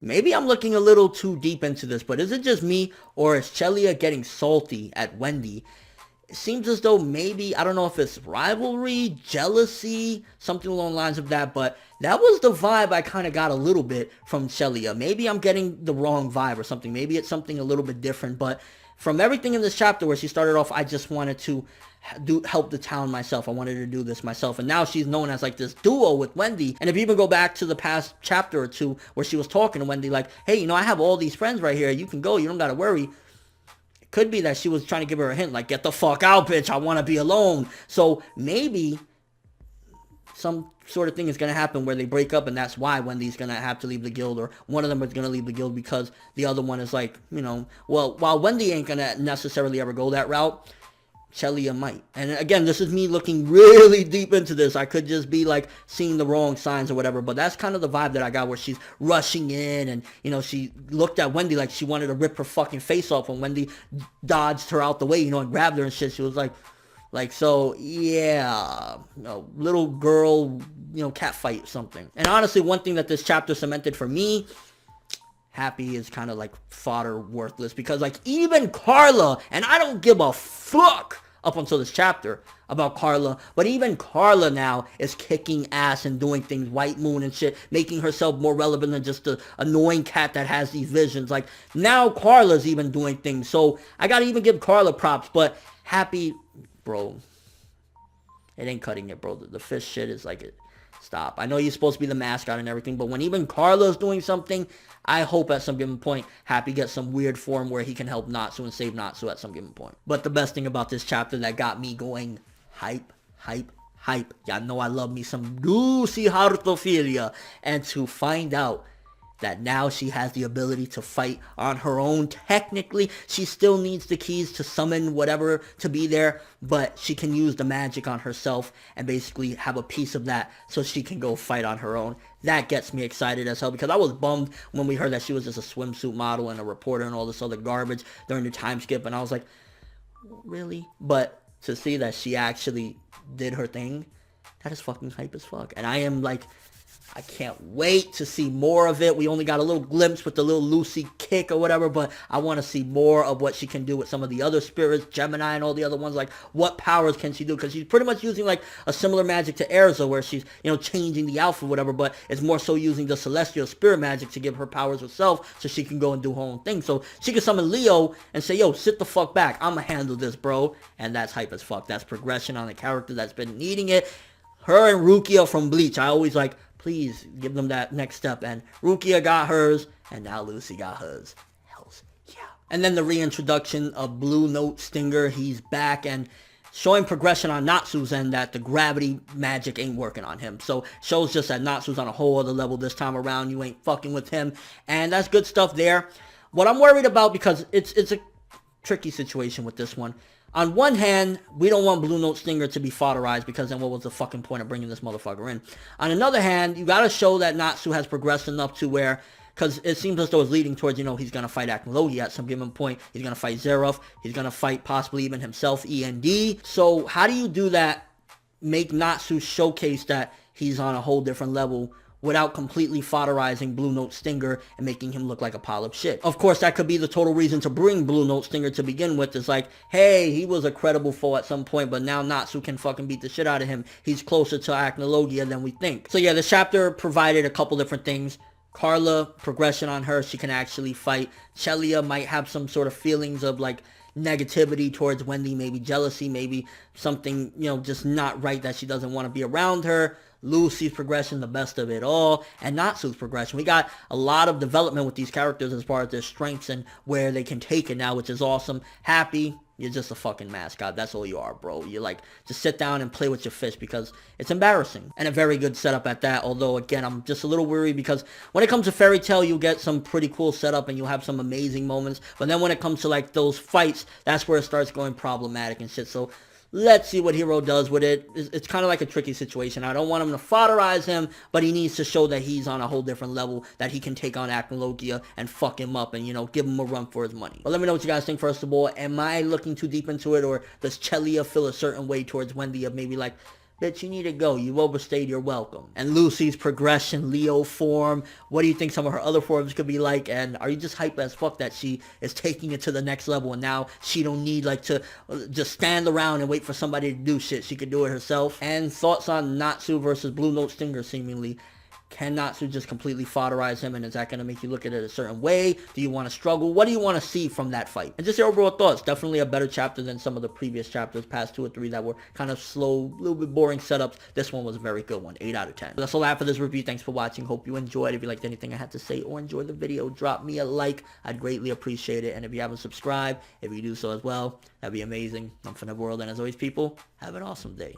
Maybe I'm looking a little too deep into this, but is it just me, or is Chelia getting salty at Wendy? It seems as though maybe, I don't know if it's rivalry, jealousy, something along the lines of that, but that was the vibe I kind of got a little bit from Chelia. Maybe I'm getting the wrong vibe or something. Maybe it's something a little bit different, but from everything in this chapter where she started off, I just wanted to help the town myself. I wanted to do this myself. And now she's known as like this duo with Wendy. And if you even go back to the past chapter or two where she was talking to Wendy like, hey, you know, I have all these friends right here. You can go. You don't got to worry. It could be that she was trying to give her a hint like, get the fuck out, bitch. I want to be alone. So maybe some sort of thing is going to happen where they break up, and that's why Wendy's going to have to leave the guild, or one of them is going to leave the guild because the other one is like, you know, well, while Wendy ain't going to necessarily ever go that route, Chelia might. And again, this is me looking really deep into this. I could just be like seeing the wrong signs or whatever, but that's kind of the vibe that I got, where she's rushing in and, you know, she looked at Wendy like she wanted to rip her fucking face off when Wendy dodged her out the way, you know, and grabbed her and shit. She was like, so, yeah, you know, little girl, you know, cat fight something. And honestly, one thing that this chapter cemented for me, Happy is kind of like fodder, worthless, because like even Carla, and I don't give a fuck up until this chapter about Carla, but even Carla now is kicking ass and doing things, White Moon and shit, making herself more relevant than just the annoying cat that has these visions. Like now Carla's even doing things, so I gotta even give Carla props. But Happy, bro, it ain't cutting it, bro. The fish shit is like it. Stop. I know you're supposed to be the mascot and everything, but when even Carla's doing something, I hope at some given point Happy gets some weird form where he can help Natsu and save Natsu at some given point. But the best thing about this chapter that got me going hype, hype, hype. Y'all know I love me some Lucy Heartophilia. And to find out that now she has the ability to fight on her own. Technically, she still needs the keys to summon whatever to be there, but she can use the magic on herself and basically have a piece of that so she can go fight on her own. That gets me excited as hell, because I was bummed when we heard that she was just a swimsuit model and a reporter and all this other garbage during the time skip, and I was like, really? But to see that she actually did her thing, that is fucking hype as fuck. And I am like, I can't wait to see more of it. We only got a little glimpse with the little Lucy kick or whatever, but I want to see more of what she can do with some of the other spirits, Gemini and all the other ones. Like, what powers can she do? Because she's pretty much using, like, a similar magic to Erza, where she's, you know, changing the outfit or whatever, but it's more so using the celestial spirit magic to give her powers herself so she can go and do her own thing. So she can summon Leo and say, yo, sit the fuck back. I'm going to handle this, bro. And that's hype as fuck. That's progression on a character that's been needing it. Her and Rukia from Bleach, I always like, please give them that next step. And Rukia got hers, and now Lucy got hers. Hells yeah. And then the reintroduction of BlueNote Stinger. He's back and showing progression on Natsu's end, that the gravity magic ain't working on him. So shows just that Natsu's on a whole other level this time around. You ain't fucking with him. And that's good stuff there. What I'm worried about, because it's a tricky situation with this one. On one hand, we don't want BlueNote Stinger to be fodderized, because then what was the fucking point of bringing this motherfucker in? On another hand, you gotta show that Natsu has progressed enough to where, because it seems as though it's leading towards, you know, he's gonna fight Aknologi at some given point. He's gonna fight Zerov. He's gonna fight possibly even himself, END. So how do you do that, make Natsu showcase that he's on a whole different level without completely fodderizing BlueNote Stinger and making him look like a pile of shit? Of course, that could be the total reason to bring BlueNote Stinger to begin with. It's like, hey, he was a credible foe at some point, but now Natsu can fucking beat the shit out of him. He's closer to Acnologia than we think. So yeah, the chapter provided a couple different things. Carla, progression on her. She can actually fight. Chelia might have some sort of feelings of like negativity towards Wendy, maybe jealousy, maybe something, you know, just not right, that she doesn't want to be around her. Lucy's progression, the best of it all, and Natsu's progression. We got a lot of development with these characters as far as their strengths and where they can take it now, which is awesome. Happy, you're just a fucking mascot. That's all you are, bro. You're like, just sit down and play with your fish, because it's embarrassing. And a very good setup at that, although, again, I'm just a little weary, because when it comes to Fairy Tail, you'll get some pretty cool setup and you'll have some amazing moments. But then when it comes to, like, those fights, that's where it starts going problematic and shit. So let's see what Hero does with it. It's kind of like a tricky situation. I don't want him to fodderize him, but he needs to show that he's on a whole different level, that he can take on Acnologia and fuck him up and, you know, give him a run for his money. But let me know what you guys think first of all. Am I looking too deep into it, or does Chelia feel a certain way towards Wendy of maybe like, Bitch, you need to go. You overstayed your welcome. And Lucy's progression, Leo form. What do you think some of her other forms could be like? And are you just hype as fuck that she is taking it to the next level and now she don't need like to just stand around and wait for somebody to do shit. She could do it herself. And thoughts on Natsu versus BlueNote Stinger seemingly. Can Natsu just completely foderize him, and is that going to make you look at it a certain way? Do you want to struggle? What do you want to see from that fight? And just your overall thoughts. Definitely a better chapter than some of the previous chapters, past 2 or 3 that were kind of slow, a little bit boring setups. This one was a very good one, 8 out of 10. So that's all I have for this review. Thanks for watching. Hope you enjoyed. If you liked anything I had to say or enjoyed the video, drop me a like. I'd greatly appreciate it. And if you haven't subscribed, if you do so as well, that'd be amazing. I'm ForneverWorld, and as always, people, have an awesome day.